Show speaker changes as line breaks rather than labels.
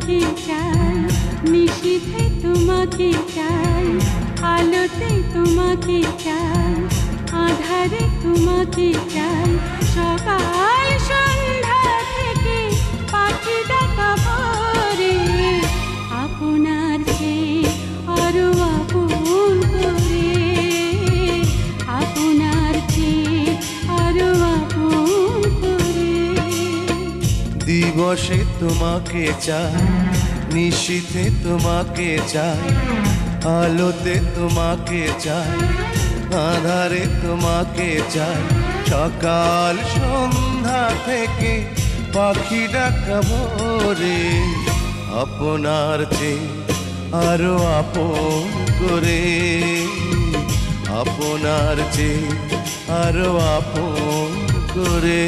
তোমাকে চাই, নিশীথে তোমাকে চাই, আলোতে তোমাকে চাই, আধারে তোমাকে চাই। সকাল সন্ধ্যা থেকে পাখি ডাকা ভোরে, আপনার চেয়ে আরো আপন করে, আপনার চেয়ে আরো আপন করে।
দিবসে তোমাকে চাই, নিশীথে তোমাকে চাই, আলোতে তোমাকে চাই, আধারে তোমাকে চাই। সকাল সন্ধ্যা থেকে পাখি ডাকা ভোরে, আপনার চেয়ে আরো আপন করে, আপনার চেয়ে আরো আপন করে।